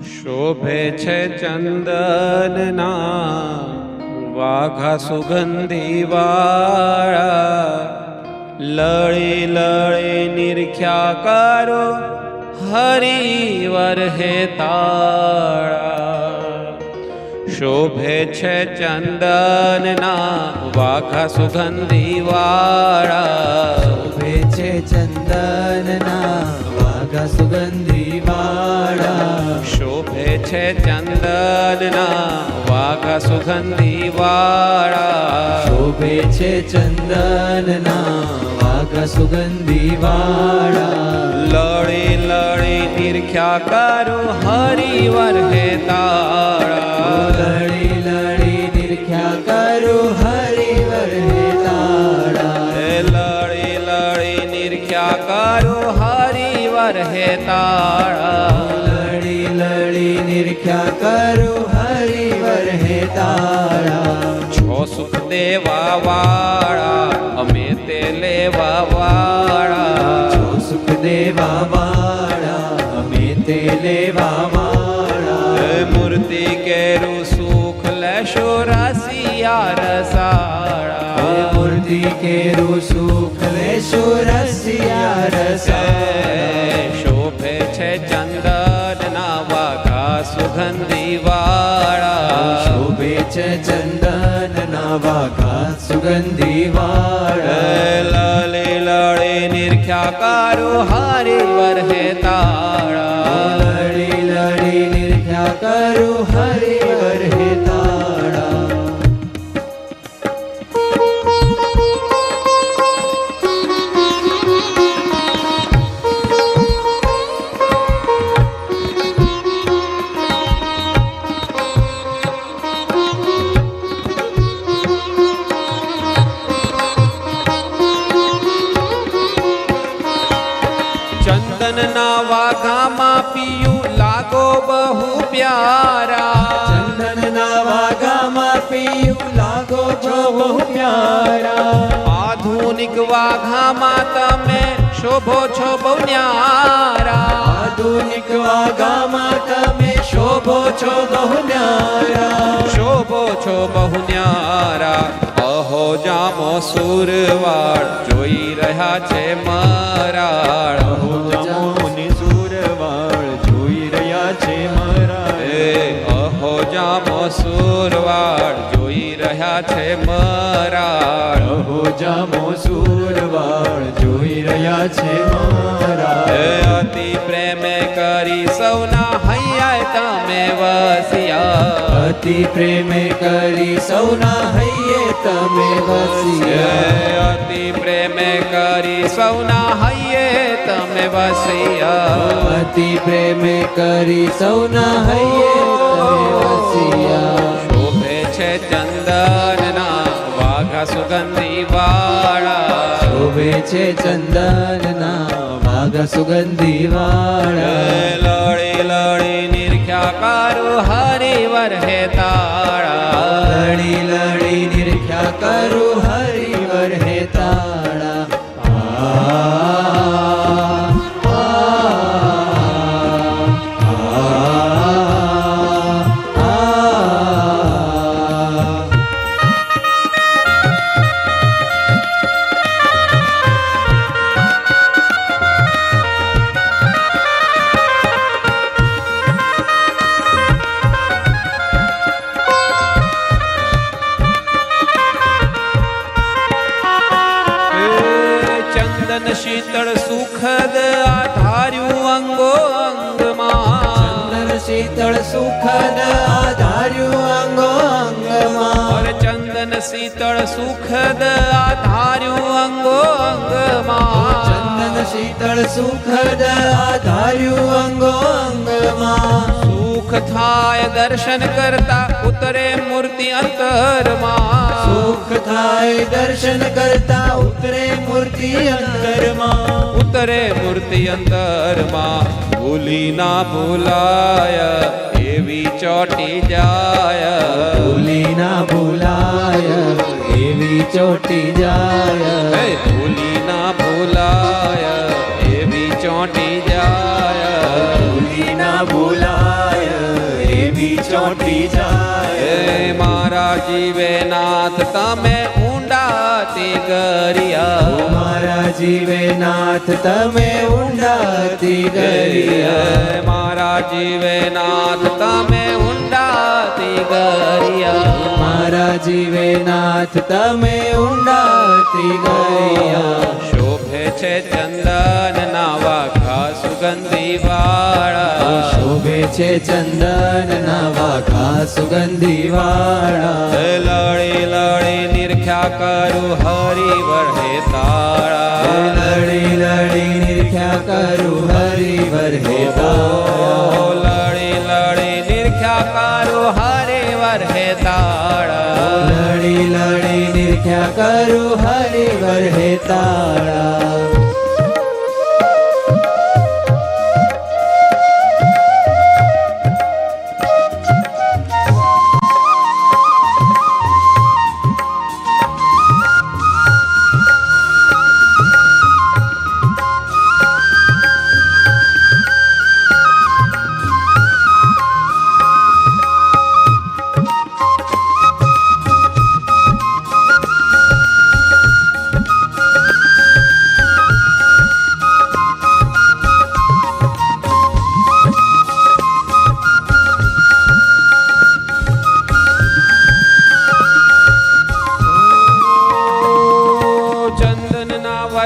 શોભે છે ચંદનના વાઘા સુગંધી વાળા, લળી લળી નિરખ્યા કરો હરિવર હેતાળા. શોભે છે ચંદનના વાઘા સુગંધી વાળા, શોભે છે ચંદનના વાઘા સુગંધી વાળા. શોભે છે ચંદનના વાઘા સુગંધી વાળા. શોભે છે ચંદનના વાઘા સુગંધી વાળા. લળી લળી નિરખ્યા કરો હરિવર હેતાળા. લળી લળી નિરખ્યા કરો હરિવર હેતાળા. લળી લળી નિરખ્યા કરો હરિવર હેતાળા. લળી લળી નિરખ્યા કરો હરિવર હેતાળા. છો સુખ દેવા વાળા, અમે તે લેવા વાળા. છો સુખ દેવા વાળા, અમે તે લેવા વાળા. મૂર્તિ કેરું સુખ લેશો રસિયા રસાળા. મૂર્તિ કેરું સુખ લેશો રસિયા રસાળા. શોભે છે ચંદનના વાઘા સુગંધી વાળા. શોભે છે ચંદનના વાઘા સુગંધી વાળા. લળી લળી નિરખ્યા કરો હરિવર હેતાળા. લળી લળી નિરખ્યા કરો હરિવર હેતાળા. ચંદનના વાઘામાં પિયું લાગો બહુ પ્યારા. ચંદનના વાઘામાં પીયું લાગો છો બહુ પ્યારા. આધુનિક વાઘામાં તમે શોભો છો બહુ ન્યારા. આધુનિક વાઘામાં તમે શોભો છો બહુ ન્યારા. શોભો છો બહુ ન્યારા. અહો જામો સુરવાળ જોઈ રહ્યા છે મરાળ. જામોની સુરવાળ જોઈ રહ્યા છે મારા. અહો જામો સુરવાળ જોઈ રહ્યા છે મરાળ. અહો જામો સુરવાળ જોઈ રહ્યા છે મારા. અતિ પ્રેમે કરી સૌના હૈયા તમે વસિયા. અતિ પ્રેમે કરી સૌના હૈયે તમે વસિયા. અતિ પ્રેમે કરી સૌના હૈયે તમે વસિયા. અતિ પ્રેમે કરી સૌના હૈયે તમે વસિયા. શોભે છે ચંદનના વાઘા સુગંધી વાળા. શોભે છે ચંદનના વાઘા સુગંધી વાળા. લળી લળી નિરખ્યા કરો હરિવર હેતાળા. લડી લડી નિરખ્યા કરું હરિવર હેતાળા. ચંદન શીતળ સુખદ આધાર્યું અંગો અંગમાં. ચંદન શીતળ સુખદ આધાર્યું અંગો અંગમાં. ચંદન શીતળ સુખદ આધાર્યું અંગો અંગમાં. ચંદન શીતળ સુખદ આધાર્યું અંગો અંગમાં. સુખ થાય દર્શન કરતા ઉતરે મૂર્તિ અંતરમાં. સુખ થાય દર્શન કરતા ઉતરે મૂર્તિ અંતરમાં. ઉતરે મૂર્તિ અંતરમાં. ભૂલી ના ભૂલાય એવી ચોટી જાય. ભૂલી ના ભૂલાય એવી ચોટી જાય. ભૂલી ના ભૂલાય એવી ચોટી જાય. ભૂલી ના ભૂલાય એવી ચોટી જાય. હે મારા જીવે નાથ તમે ઊંડા તે ગરિયા. મારા જીવે નાથ તમે ઊંડાતી ગયા. હે મારા જીવે નાથ તમે ઊંડા તે ગરિયા. મારા જીવે નાથ તમે ઊંડાતી ગયા. શોભે છે ચંદન નાવા ઘા સુગંધી વાળા. શોભે છે ચંદન ના વાઘા સુગંધી વાળા. લડી લડી નિરખ્યા કરું હરિ વરહે તાળા. લડી લડી નિરખ્યા કરું હરિવર હે તારા. લડી લડી નિરખ્યા કરું હરિ વરહે તાળા. લડી લડી નિરખ્યા કરું હરિવર હે તારા.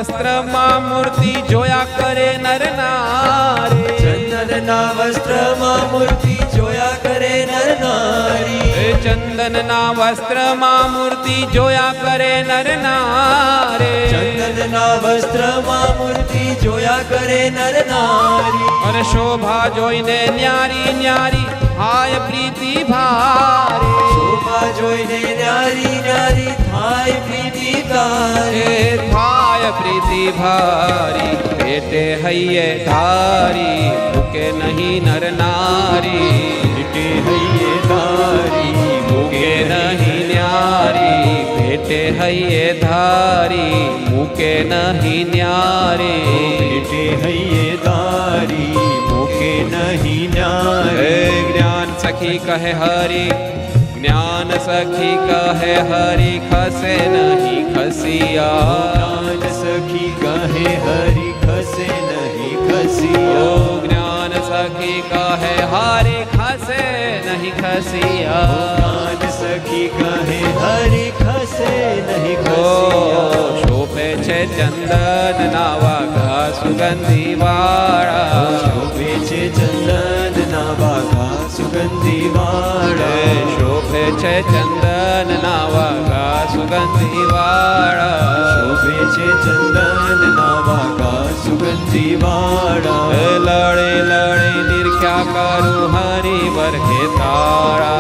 વસ્ત્રમાં મૂર્તિ જોયા કરે નર નારી. ચંદનના વસ્ત્રમાં મૂર્તિ જોયા કરે નર નારી. ચંદનના વસ્ત્રમાં મૂર્તિ જોયા કરે નર નારે. ચંદનના વસ્ત્રમાં મૂર્તિ જોયા કરે નર નારી. અને શોભા જોઈને ન્યારી ન્યારી હાય પ્રીતિ ભારે. શોભા જોઈને ન્યારી ન્યારી થાય પ્રીતિ તારે. થાય પ્રીતિ ભારી પેટે હૈયે ધારી. મૂકે નહીં નર નારી. પેટે હૈયે ધારી મૂકે નહીં ન્યારી. પેટે હૈયે ધારી મૂકે નહીં ન્યારી. પેટે હૈયે ધારી મૂકે નહીં ન્યારી. જ્ઞાન સખી કહે હરી. જ્ઞાન સખી કહે હરી ખસે નહીં ખસિયા. જ્ઞાન સખી કહે હરી ખસે નહીં ખસિયા. જ્ઞાન સખી કહે હરી ખસે નહીં ખસિયા. જ્ઞાન સખી કહે હરી ખસે નહીં ખસિયા. શોભે છે ચંદન નાવા ઘા સુગંધી વાળા. શોભે છે ચંદન ના વાઘા સુગંધી વાળા. શોભે છે ચંદન નાવા ઘા સુગંધી વાળા. શોભે છે ચંદન ના વાઘા સુગંધી વાળા. લડે લડે નિરખ્યા કરું હરિ વરહે તાળા.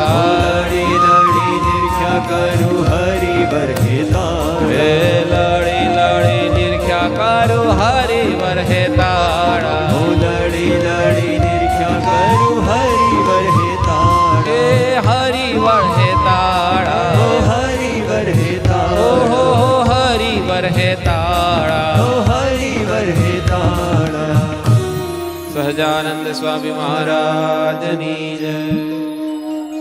લડી લડી નિરખ્યા કરું હરિવર હે તારા. લડી લડી નિરખ્યા કરું હરિ વરહે તાળા. લડી લડી નિરખ્યા કરું હરિવર હે તારા. હરિ વરહે તાળા. હરિવર હે તારા. ઓહો હરિ વરહે તાળા. હરિવર હે તારા. સહજાનંદ સ્વામી મહારાજની જય.